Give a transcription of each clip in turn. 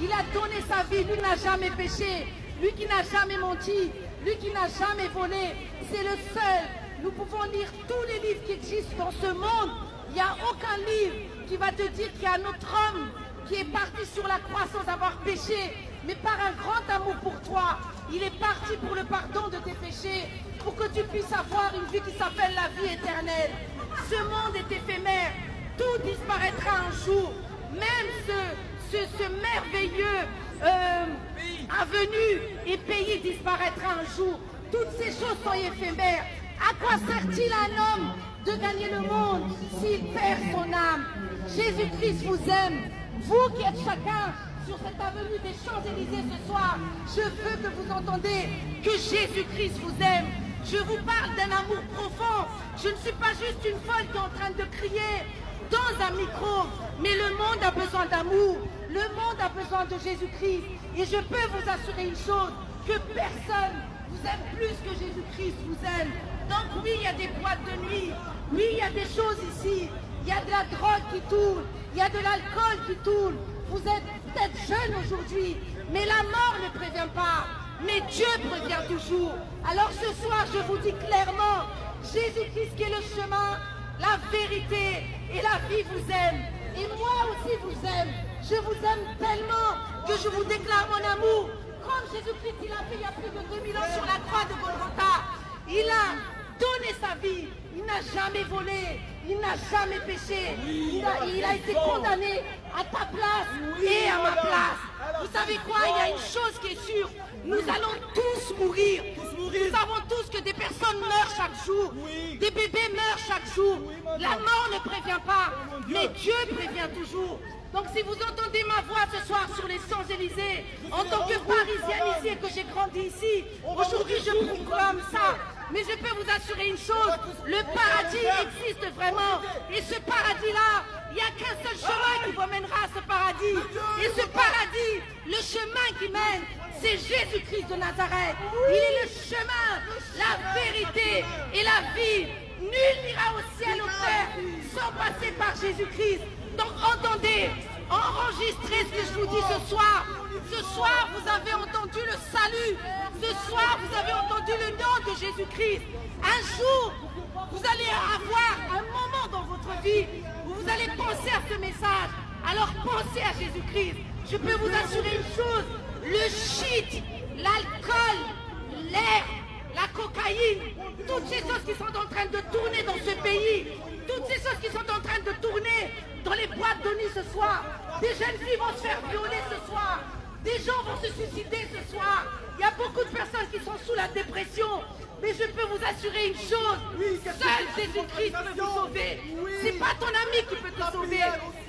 Il a donné sa vie. Lui n'a jamais péché. Lui qui n'a jamais menti. Lui qui n'a jamais volé. C'est le seul. Nous pouvons lire tous les livres qui existent dans ce monde. Il n'y a aucun livre qui va te dire qu'il y a un autre homme qui est parti sur la croix sans avoir péché, mais par un grand amour pour toi. Il est parti pour le pardon de tes péchés, pour que tu puisses avoir une vie qui s'appelle la vie éternelle. Ce monde est éphémère, tout disparaîtra un jour. Même ce merveilleux avenue et pays disparaîtra un jour. Toutes ces choses sont éphémères. À quoi sert-il à un homme de gagner le monde s'il perd son âme? Jésus-Christ vous aime. Vous qui êtes chacun sur cette avenue des Champs-Élysées ce soir, je veux que vous entendiez que Jésus-Christ vous aime. Je vous parle d'un amour profond. Je ne suis pas juste une folle qui est en train de crier dans un micro, mais le monde a besoin d'amour. Le monde a besoin de Jésus-Christ. Et je peux vous assurer une chose, que personne vous aime plus que Jésus-Christ vous aime. Donc oui, il y a des boîtes de nuit. Oui, il y a des choses ici. Il y a de la drogue qui tourne. Il y a de l'alcool qui tourne. Vous êtes peut-être jeune aujourd'hui, mais la mort ne prévient pas. Mais Dieu prévient toujours. Alors ce soir, je vous dis clairement, Jésus-Christ qui est le chemin, la vérité et la vie vous aime. Et moi aussi vous aime. Je vous aime tellement que je vous déclare mon amour. Comme Jésus-Christ, il a fait il y a plus de 2000 ans sur la croix de Golgotha. Il a donné sa vie. Il n'a jamais volé. Il n'a jamais péché. Il a été condamné à ta place et à ma place. Vous savez quoi? Il y a une chose qui est sûre. Nous allons tous mourir. Nous savons tous que des personnes meurent chaque jour. Des bébés meurent chaque jour. La mort ne prévient pas. Mais Dieu prévient toujours. Donc si vous entendez ma voix ce soir sur les Champs-Élysées, en tant que Parisienne ici et que j'ai grandi ici, aujourd'hui je proclame ça. Mais je peux vous assurer une chose, le paradis existe vraiment. Et ce paradis-là, il n'y a qu'un seul chemin qui vous mènera à ce paradis. Et ce paradis, le chemin qui mène, c'est Jésus-Christ de Nazareth. Il est le chemin, la vérité et la vie. Nul n'ira au ciel au Père sans passer par Jésus-Christ. Donc entendez, enregistrez ce que je vous dis ce soir. Ce soir, vous avez entendu le salut. Ce soir, vous avez entendu le nom de Jésus-Christ. Un jour, vous allez avoir un moment dans votre vie où vous allez penser à ce message. Alors pensez à Jésus-Christ. Je peux vous assurer une chose, le shit, l'alcool, l'air, la cocaïne, toutes ces choses qui sont en train de tourner dans ce pays, toutes ces choses qui sont en train de tourner dans les boîtes de nuit ce soir. Des jeunes filles vont se faire violer ce soir. Des gens vont se suicider ce soir. Il y a beaucoup de personnes qui sont sous la dépression. Mais je peux vous assurer une chose. Seul Jésus-Christ peut vous sauver. C'est pas ton ami qui peut te sauver.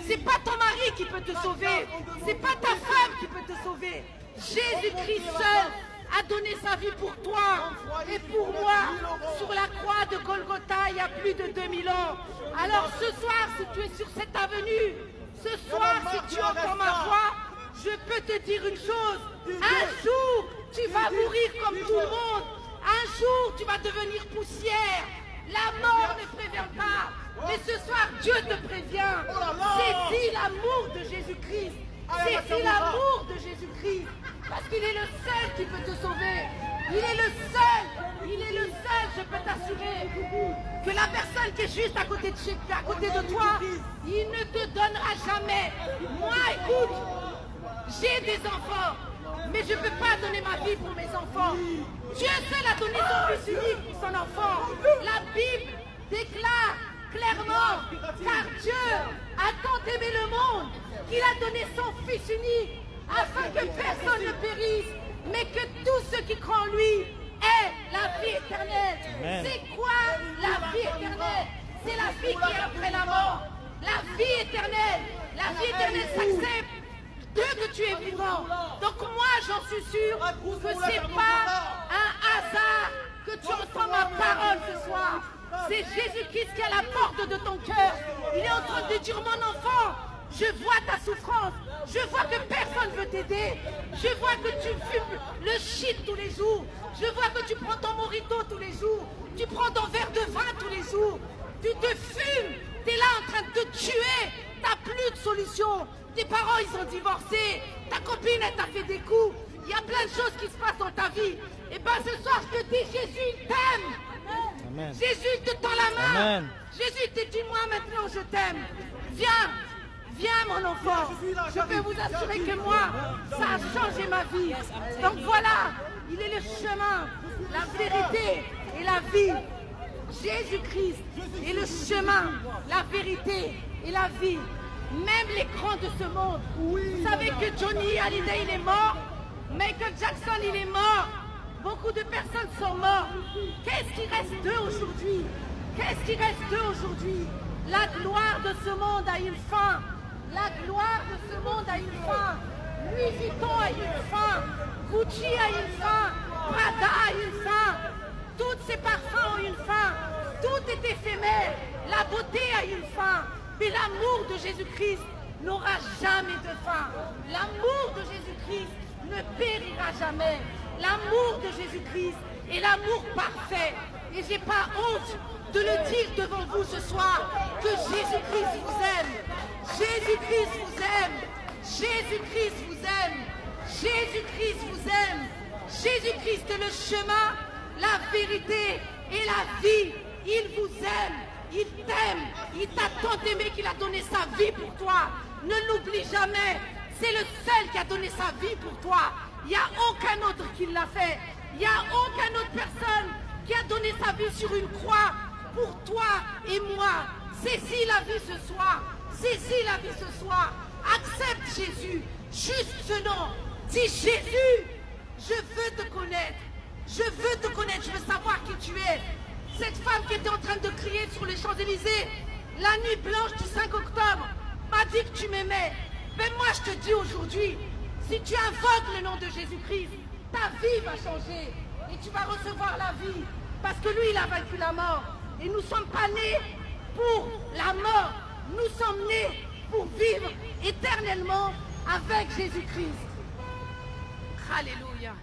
C'est pas ton mari qui peut te sauver. C'est pas ta femme qui peut te sauver. Jésus-Christ seul a donné sa vie pour toi et pour moi sur la croix de Golgotha il y a plus de 2000 ans. Alors ce soir, si tu es sur cette avenue, ce soir, si tu entends ma voix, je peux te dire une chose. Un jour, tu vas mourir comme tout le monde. Un jour, tu vas devenir poussière. La mort ne prévient pas. Mais ce soir, Dieu te prévient. Saisis l'amour de Jésus-Christ. Saisis l'amour de Jésus-Christ. Parce qu'il est le seul qui peut te sauver. Il est le seul. Il est le seul, je peux t'assurer, que la personne qui est juste à côté de toi, il ne te donnera jamais. Moi, écoute, j'ai des enfants, mais je ne peux pas donner ma vie pour mes enfants. Dieu seul a donné son fils unique pour son enfant. La Bible déclare clairement, car Dieu a tant aimé le monde qu'il a donné son fils unique afin que personne ne périsse, mais que tous ceux qui croient en lui aient la vie éternelle. C'est quoi la vie éternelle? C'est la vie qui est après la mort. La vie éternelle. La vie éternelle s'accepte dès que tu es vivant. Donc moi j'en suis sûr que ce n'est pas un hasard que tu entends ma parole ce soir. C'est Jésus-Christ qui est à la porte de ton cœur. Il est en train de dire, mon enfant, je vois ta souffrance. Je vois que personne ne veut t'aider. Je vois que tu fumes le shit tous les jours. Je vois que tu prends ton mojito tous les jours. Tu prends ton verre de vin tous les jours. Tu te fumes. Tu es là en train de te tuer. Tu n'as plus de solution. Tes parents, ils ont divorcé. Ta copine copine, elle t'a fait des coups. Il y a plein de choses qui se passent dans ta vie. Et bien ce soir, je te dis, Jésus, il t'aime. Amen. Jésus te tend la main. Amen. Jésus te dit, moi maintenant, je t'aime. Viens, viens mon enfant. Je peux vous assurer que moi, ça a changé ma vie. Donc voilà, il est le chemin, la vérité et la vie. Jésus-Christ est le chemin, la vérité et la vie. Même les grands de ce monde. Vous savez que Johnny Hallyday, il est mort. Michael Jackson, il est mort. Beaucoup de personnes sont mortes. Qu'est-ce qui reste d'eux aujourd'hui? Qu'est-ce qui reste d'eux aujourd'hui? La gloire de ce monde a une fin. La gloire de ce monde a une fin. Louis Vuitton a une fin. Gucci a une fin. Prada a une fin. Tous ces parfums ont une fin. Tout est éphémère. La beauté a une fin. Mais l'amour de Jésus-Christ n'aura jamais de fin. L'amour de Jésus-Christ ne périra jamais. L'amour de Jésus-Christ est l'amour parfait. Et je n'ai pas honte de le dire devant vous ce soir, que Jésus-Christ vous aime. Jésus-Christ vous aime. Jésus-Christ vous aime. Jésus-Christ vous aime. Jésus-Christ est le chemin, la vérité et la vie. Il vous aime. Il t'aime. Il t'a tant aimé qu'il a donné sa vie pour toi. Ne l'oublie jamais. C'est le seul qui a donné sa vie pour toi. Il n'y a aucun autre qui l'a fait. Il n'y a aucune autre personne qui a donné sa vie sur une croix pour toi et moi. Saisis la vie ce soir. Saisis la vie ce soir. Accepte Jésus. Juste ce nom. Dis Jésus, je veux te connaître. Je veux te connaître. Je veux savoir qui tu es. Cette femme qui était en train de crier sur les Champs-Élysées, la nuit blanche du 5 octobre, m'a dit que tu m'aimais. Mais moi je te dis aujourd'hui, si tu invoques le nom de Jésus-Christ, ta vie va changer et tu vas recevoir la vie. Parce que lui, il a vaincu la mort. Et nous ne sommes pas nés pour la mort. Nous sommes nés pour vivre éternellement avec Jésus-Christ. Alléluia.